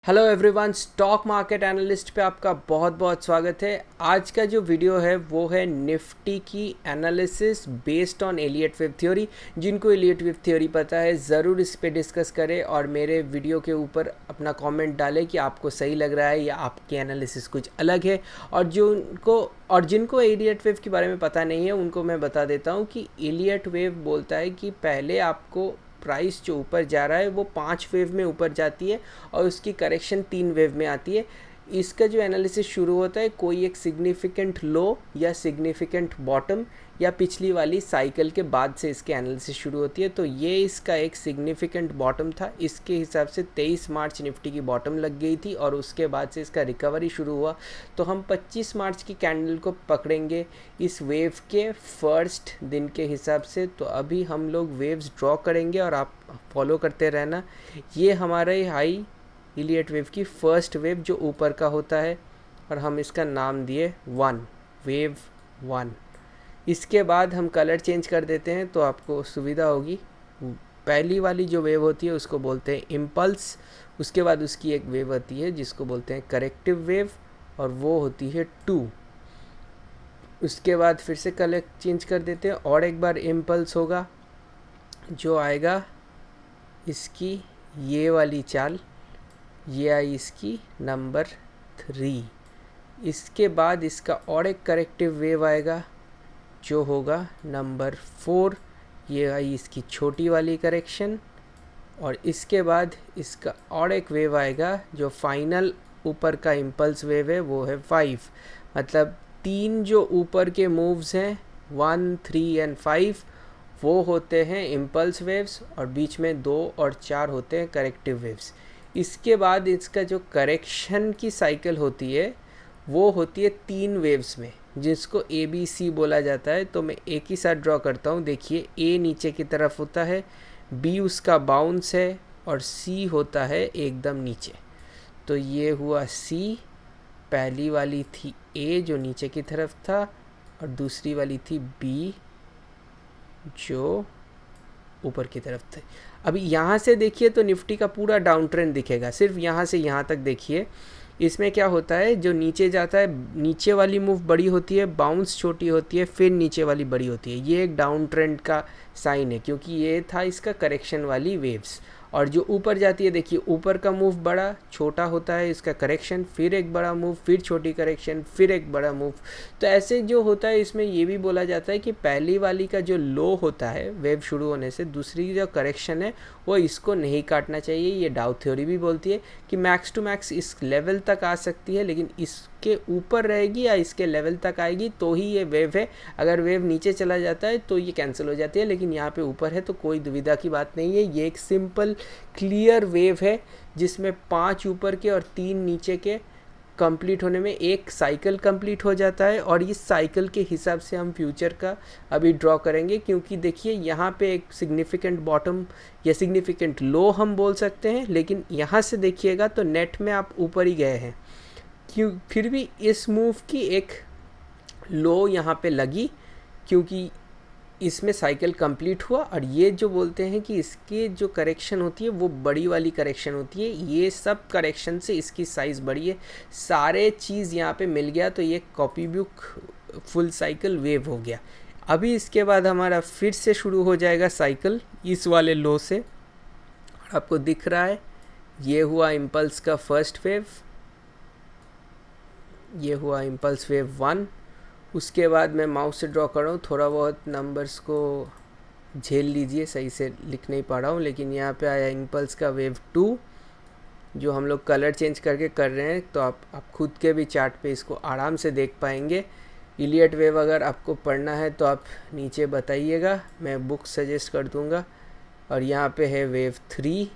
Hello everyone, stock market analyst पे आपका बहुत बहुत स्वागत है। आज का जो वीडियो है वो है निफ्टी की analysis based on Elliott wave theory. जिनको एलियट वेव थ्योरी पता है ज़रूर इस पे डिस्कस करें और मेरे वीडियो के ऊपर अपना कमेंट डालें कि आपको सही लग रहा है या आपकी एनालिसिस कुछ अलग है। और जिनको एलियट वेव के बारे में पता नहीं है उनको मैं बता देता हूँ कि एलियट वेव बोलता है कि पहले आपको प्राइस जो ऊपर जा रहा है वो 5 वेव में ऊपर जाती है और उसकी करेक्शन 3 वेव में आती है। इसका जो एनालिसिस शुरू होता है कोई एक सिग्निफिकेंट लो या सिग्निफिकेंट बॉटम या पिछली वाली साइकिल के बाद से इसकी एनालिसिस शुरू होती है। तो ये इसका एक सिग्निफिकेंट बॉटम था। इसके हिसाब से 23 मार्च निफ्टी की बॉटम लग गई थी और उसके बाद से इसका रिकवरी शुरू हुआ। तो हम 25 मार्च की कैंडल को पकड़ेंगे इस वेव के फर्स्ट दिन के हिसाब से। तो अभी हम लोग वेव्स ड्रॉ करेंगे और आप फॉलो करते रहना। ये हमारे हाई इलियट वेव की फर्स्ट वेव जो ऊपर का होता है और हम इसका नाम दिए 1, वेव 1। इसके बाद हम कलर चेंज कर देते हैं तो आपको सुविधा होगी। पहली वाली जो वेव होती है उसको बोलते हैं इम्पल्स। उसके बाद उसकी एक वेव होती है जिसको बोलते हैं करेक्टिव वेव और वो होती है 2। उसके बाद फिर से कलर चेंज कर देते हैं और एक बार इम्पल्स होगा जो आएगा इसकी ये वाली चाल, ये आई इसकी नंबर 3। इसके बाद इसका और एक करेक्टिव वेव आएगा जो होगा नंबर 4। ये आई इसकी छोटी वाली करेक्शन और इसके बाद इसका और एक वेव आएगा जो फाइनल ऊपर का इम्पल्स वेव है वो है 5। मतलब 3 जो ऊपर के मूव्स हैं 1, 3 एंड 5 वो होते हैं इम्पल्स वेव्स और बीच में 2 और 4 होते हैं करेक्टिव वेव्स। इसके बाद इसका जो करेक्शन की साइकिल होती है वो होती है 3 वेव्स में जिसको ABC बोला जाता है। तो मैं एक ही साथ ड्रॉ करता हूँ। देखिए A नीचे की तरफ होता है, B उसका बाउंस है और C होता है एकदम नीचे। तो ये हुआ C। पहली वाली थी A जो नीचे की तरफ था और दूसरी वाली थी B जो ऊपर की तरफ थे। अभी यहाँ से देखिए तो निफ्टी का पूरा डाउन ट्रेंड दिखेगा। सिर्फ यहाँ से यहाँ तक देखिए। इसमें क्या होता है, जो नीचे जाता है नीचे वाली मूव बड़ी होती है, बाउंस छोटी होती है, फिर नीचे वाली बड़ी होती है। ये एक डाउन ट्रेंड का साइन है क्योंकि ये था इसका करेक्शन वाली वेव्स। और जो ऊपर जाती है देखिए ऊपर का मूव बड़ा छोटा होता है इसका करेक्शन, फिर एक बड़ा मूव, फिर छोटी करेक्शन, फिर एक बड़ा मूव। तो ऐसे जो होता है इसमें ये भी बोला जाता है कि पहली वाली का जो लो होता है वेव शुरू होने से, दूसरी जो करेक्शन है वो इसको नहीं काटना चाहिए। ये डाउ थ्योरी भी बोलती है कि मैक्स टू मैक्स इस लेवल तक आ सकती है लेकिन इसके ऊपर रहेगी या इसके लेवल तक आएगी तो ही ये वेव है। अगर वेव नीचे चला जाता है तो ये कैंसिल हो जाती है, लेकिन यहाँ पे ऊपर है तो कोई दुविधा की बात नहीं है। ये एक सिंपल क्लियर वेव है जिसमें 5 ऊपर के और 3 नीचे के कंप्लीट होने में एक साइकिल कंप्लीट हो जाता है। और इस साइकिल के हिसाब से हम फ्यूचर का अभी ड्रॉ करेंगे क्योंकि देखिए यहाँ पे एक सिग्निफिकेंट बॉटम या सिग्निफिकेंट लो हम बोल सकते हैं, लेकिन यहाँ से देखिएगा तो नेट में आप ऊपर ही गए हैं। क्यों फिर भी इस मूव की एक लो यहाँ पे लगी क्योंकि इसमें साइकिल कंप्लीट हुआ। और ये जो बोलते हैं कि इसकी जो करेक्शन होती है वो बड़ी वाली करेक्शन होती है। ये सब करेक्शन से इसकी साइज़ बड़ी है। सारे चीज़ यहाँ पे मिल गया तो ये copy book full cycle wave हो गया। अभी इसके बाद हमारा फिर से शुरू हो जाएगा साइकिल इस वाले लो से। आपको दिख रहा है ये हुआ इम्पल्स का फर्स्ट वेव, ये हुआ इम्पल्स वेव 1। उसके बाद मैं माउस से ड्रॉ कर रहा हूँ, थोड़ा बहुत नंबर्स को झेल लीजिए, सही से लिख नहीं पा रहा हूँ। लेकिन यहाँ पे आया इम्पल्स का वेव 2 जो हम लोग कलर चेंज करके कर रहे हैं। तो आप खुद के भी चार्ट पे इसको आराम से देख पाएंगे। इलियट वेव अगर आपको पढ़ना है तो आप नीचे बताइएगा, मैं बुक सजेस्ट कर दूँगा। और यहाँ पे है वेव 3,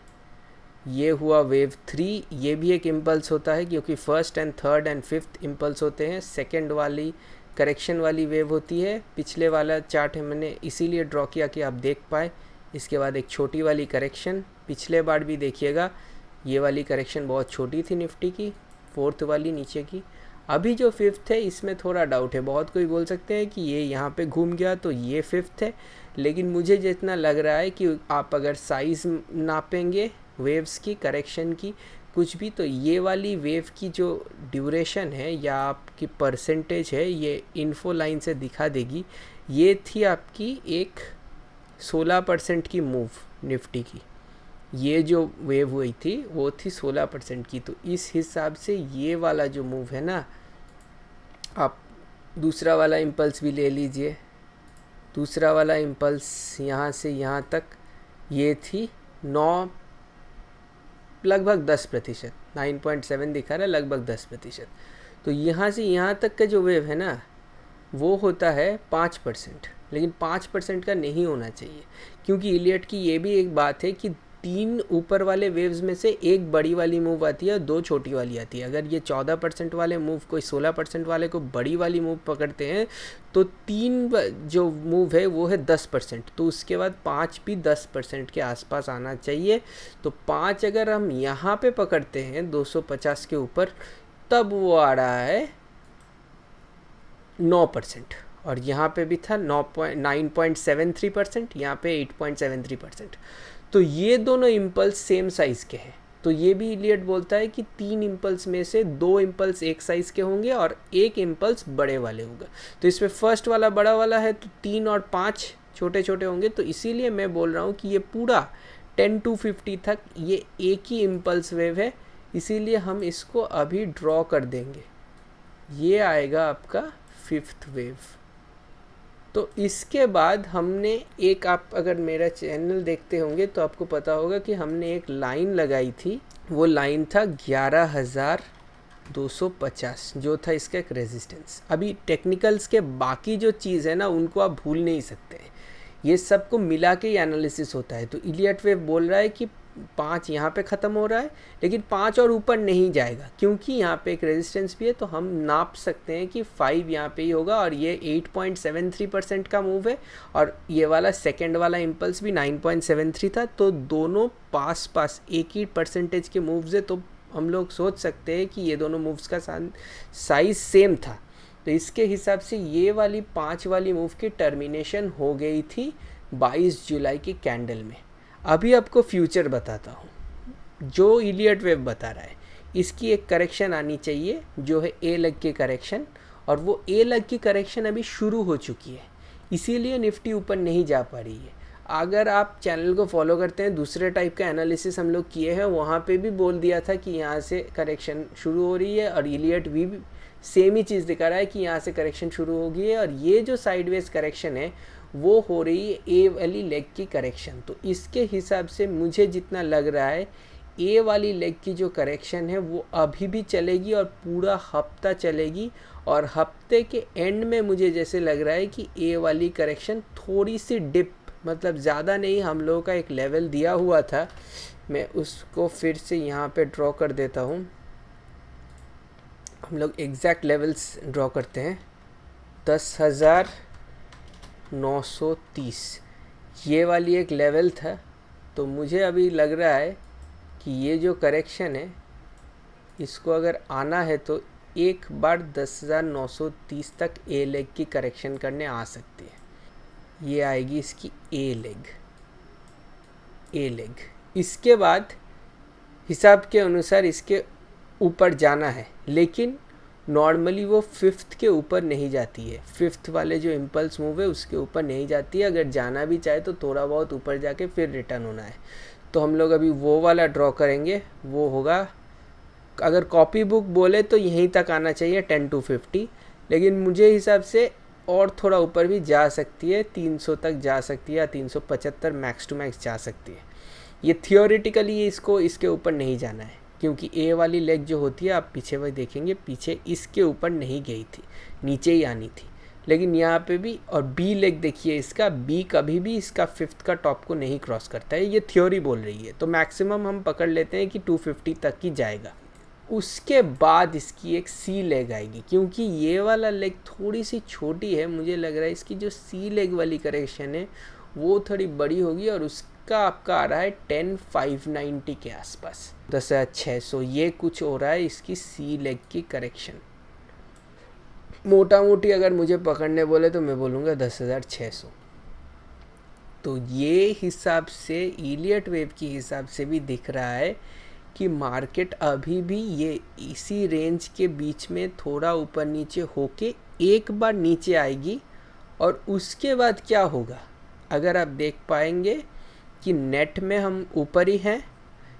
ये हुआ वेव 3। ये भी एक इम्पल्स होता है क्योंकि first and third and fifth impulse होते हैं। सेकेंड वाली करेक्शन वाली वेव होती है। पिछले वाला चार्ट है मैंने इसीलिए ड्रॉ किया कि आप देख पाए। इसके बाद एक छोटी वाली करेक्शन, पिछले बार भी देखिएगा ये वाली करेक्शन बहुत छोटी थी निफ्टी की, फोर्थ वाली नीचे की। अभी जो फिफ्थ है इसमें थोड़ा डाउट है। बहुत कोई बोल सकते हैं कि ये यहाँ पे घूम गया तो ये फिफ्थ है, लेकिन मुझे जितना लग रहा है कि आप अगर साइज़ नापेंगे वेव्स की करेक्शन की कुछ भी, तो ये वाली वेव की जो ड्यूरेशन है या आपकी परसेंटेज है ये इन्फो लाइन से दिखा देगी। ये थी आपकी एक 16% की मूव निफ्टी की, ये जो वेव हुई थी वो थी 16% की। तो इस हिसाब से ये वाला जो मूव है ना, आप दूसरा वाला इम्पल्स भी ले लीजिए। दूसरा वाला इम्पल्स यहाँ से यहाँ तक ये थी 9 लगभग 10%, 9.7 दिखा रहा है, लगभग 10%। तो यहाँ से यहाँ तक का जो वेव है ना वो होता है 5%, लेकिन 5% का नहीं होना चाहिए, क्योंकि इलियट की ये भी एक बात है कि 3 ऊपर वाले वेव्स में से एक बड़ी वाली मूव आती है और 2 छोटी वाली आती है। अगर ये 14% वाले मूव को 16% वाले को बड़ी वाली मूव पकड़ते हैं तो 3 जो मूव है वो है 10%, तो उसके बाद 5 भी 10% के आसपास आना चाहिए। तो 5 अगर हम यहाँ पे पकड़ते हैं 250 के ऊपर, तब वो आ रहा है 9%, और यहाँ पे भी था 9.73%, यहाँ पे 8.73%। तो ये दोनों इम्पल्स सेम साइज़ के हैं। तो ये भी इलियट बोलता है कि 3 इम्पल्स में से 2 इम्पल्स एक साइज़ के होंगे और एक इम्पल्स बड़े वाले होगा। तो इसमें फर्स्ट वाला बड़ा वाला है तो 3 और 5 छोटे छोटे होंगे। तो इसीलिए मैं बोल रहा हूँ कि ये पूरा 10 to 50 तक ये एक ही इम्पल्स वेव है, इसीलिए हम इसको अभी ड्रॉ कर देंगे। ये आएगा आपका 5th वेव। तो इसके बाद हमने एक, आप अगर मेरा चैनल देखते होंगे तो आपको पता होगा कि हमने एक लाइन लगाई थी, वो लाइन था 11,250, जो था इसका एक रेजिस्टेंस। अभी टेक्निकल्स के बाकी जो चीज़ है ना उनको आप भूल नहीं सकते, ये सबको मिला के ही एनालिसिस होता है। तो इलियट वेव बोल रहा है कि 5 यहाँ पे ख़त्म हो रहा है, लेकिन 5 और ऊपर नहीं जाएगा, क्योंकि यहाँ पे एक रेजिस्टेंस भी है। तो हम नाप सकते हैं कि 5 यहाँ पे ही होगा, और ये 8.73% का मूव है, और ये वाला सेकंड वाला इम्पल्स भी 9.73 था। तो दोनों पास पास एक ही परसेंटेज के मूव्स है, तो हम लोग सोच सकते हैं कि ये दोनों मूव्स का साइज़ सेम था। तो इसके हिसाब से ये वाली 5 वाली मूव की टर्मिनेशन हो गई थी 22 जुलाई की कैंडल में। अभी आपको फ्यूचर बताता हूँ, जो इलियट वेव बता रहा है इसकी एक करेक्शन आनी चाहिए, जो है ए लेग की करेक्शन, और वो ए लेग की करेक्शन अभी शुरू हो चुकी है, इसीलिए निफ्टी ऊपर नहीं जा पा रही है। अगर आप चैनल को फॉलो करते हैं, दूसरे टाइप का एनालिसिस हम लोग किए हैं, वहाँ पे भी बोल दिया था कि यहाँ से करेक्शन शुरू हो रही है, और इलियट भी सेम ही चीज़ दिखा रहा है कि यहाँ से करेक्शन शुरू हो गई है, और ये जो साइडवेज करेक्शन है वो हो रही है ए वाली लेग की करेक्शन। तो इसके हिसाब से मुझे जितना लग रहा है ए वाली लेग की जो करेक्शन है वो अभी भी चलेगी और पूरा हफ्ता चलेगी, और हफ्ते के एंड में मुझे जैसे लग रहा है कि ए वाली करेक्शन थोड़ी सी डिप, मतलब ज़्यादा नहीं, हम लोगों का एक लेवल दिया हुआ था, मैं उसको फिर से यहाँ पे ड्रॉ कर देता हूँ। हम लोग एग्जैक्ट लेवल्स ड्रॉ करते हैं। 10,930 ये वाली एक लेवल था। तो मुझे अभी लग रहा है कि ये जो करेक्शन है इसको अगर आना है तो एक बार 10,930 तक ए लेग की करेक्शन करने आ सकती है। ये आएगी इसकी ए लेग। इसके बाद हिसाब के अनुसार इसके ऊपर जाना है, लेकिन नॉर्मली वो 5th के ऊपर नहीं जाती है। 5th वाले जो इम्पल्स मूव है उसके ऊपर नहीं जाती है। अगर जाना भी चाहे तो थोड़ा बहुत ऊपर जाके फिर रिटर्न होना है। तो हम लोग अभी वो वाला ड्रॉ करेंगे, वो होगा, अगर कॉपी बुक बोले तो यहीं तक आना चाहिए 10 to 50, लेकिन मुझे हिसाब से और थोड़ा ऊपर भी जा सकती है, 300 तक जा सकती है, या 375 मैक्स टू मैक्स जा सकती है। ये थियोरेटिकली इसको इसके ऊपर नहीं जाना है, क्योंकि ए वाली लेग जो होती है, आप पीछे वही देखेंगे, पीछे इसके ऊपर नहीं गई थी, नीचे ही आनी थी। लेकिन यहाँ पे भी, और बी लेग देखिए इसका, बी कभी भी इसका 5th का टॉप को नहीं क्रॉस करता है, ये थ्योरी बोल रही है। तो मैक्सिमम हम पकड़ लेते हैं कि 250 तक ही जाएगा। उसके बाद इसकी एक सी लेग आएगी, क्योंकि ये वाला लेग थोड़ी सी छोटी है, मुझे लग रहा है इसकी जो सी लेग वाली करेक्शन है वो थोड़ी बड़ी होगी, और उसका आपका आ रहा है 10,590 के आसपास, 10,600, ये कुछ हो रहा है इसकी सी लेग की करेक्शन। मोटा मोटी अगर मुझे पकड़ने बोले तो मैं बोलूँगा 10,600। तो ये हिसाब से इलियट वेव की हिसाब से भी दिख रहा है कि मार्केट अभी भी ये इसी रेंज के बीच में थोड़ा ऊपर नीचे होके एक बार नीचे आएगी और उसके बाद क्या होगा, अगर आप देख पाएंगे कि नेट में हम ऊपर ही हैं,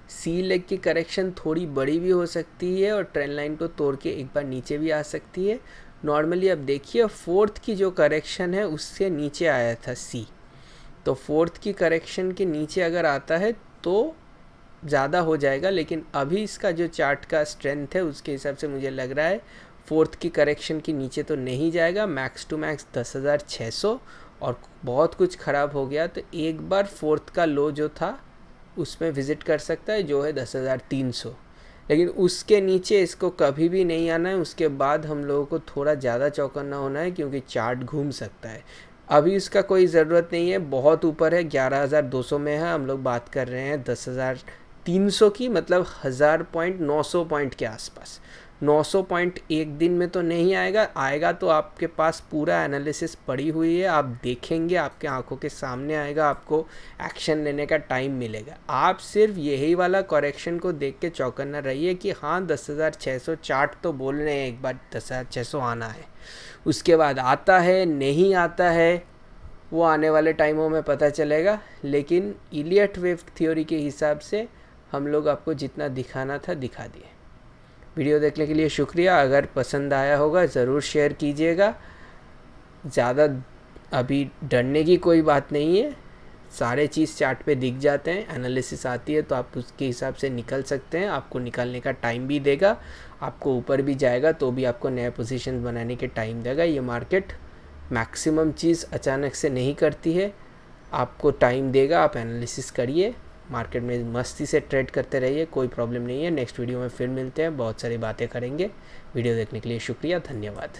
सी लेग की करेक्शन थोड़ी बड़ी भी हो सकती है और ट्रेंड लाइन को तोड़ के एक बार नीचे भी आ सकती है। नॉर्मली अब देखिए फोर्थ की जो करेक्शन है उससे नीचे आया था सी, तो फोर्थ की करेक्शन के नीचे अगर आता है तो ज़्यादा हो जाएगा, लेकिन अभी इसका जो चार्ट का स्ट्रेंथ है उसके हिसाब से मुझे लग रहा है फोर्थ की करेक्शन के नीचे तो नहीं जाएगा। मैक्स टू मैक्स 10,600 और बहुत कुछ ख़राब हो गया तो एक बार फोर्थ का लो जो था उसमें विज़िट कर सकता है जो है 10,300, लेकिन उसके नीचे इसको कभी भी नहीं आना है। उसके बाद हम लोगों को थोड़ा ज़्यादा चौकन्ना होना है क्योंकि चार्ट घूम सकता है। अभी इसका कोई ज़रूरत नहीं है, बहुत ऊपर है, 11,200 में है, हम लोग बात कर रहे हैं 10,300 की, मतलब 1000 पॉइंट 900 पॉइंट के आसपास। 900 पॉइंट एक दिन में तो नहीं आएगा तो आपके पास पूरा एनालिसिस पड़ी हुई है, आप देखेंगे, आपके आंखों के सामने आएगा, आपको एक्शन लेने का टाइम मिलेगा। आप सिर्फ यही वाला करेक्शन को देख के चौकन्ना रहिए कि हाँ 10,600 चार्ट तो बोल रहे हैं एक बार 10,600 आना है, उसके बाद आता है नहीं आता है वो आने वाले टाइमों में पता चलेगा। लेकिन इलियट वेव थ्योरी के हिसाब से हम लोग आपको जितना दिखाना था दिखा दिए। वीडियो देखने के लिए शुक्रिया, अगर पसंद आया होगा ज़रूर शेयर कीजिएगा। ज़्यादा अभी डरने की कोई बात नहीं है, सारे चीज़ चार्ट पे दिख जाते हैं, एनालिसिस आती है तो आप उसके हिसाब से निकल सकते हैं। आपको निकलने का टाइम भी देगा, आपको ऊपर भी जाएगा तो भी आपको नया पोजीशन बनाने के टाइम देगा। ये मार्केट मैक्सिमम चीज़ अचानक से नहीं करती है, आपको टाइम देगा, आप एनालिसिस करिए, मार्केट में मस्ती से ट्रेड करते रहिए, कोई प्रॉब्लम नहीं है। नेक्स्ट वीडियो में फिर मिलते हैं, बहुत सारी बातें करेंगे। वीडियो देखने के लिए शुक्रिया, धन्यवाद।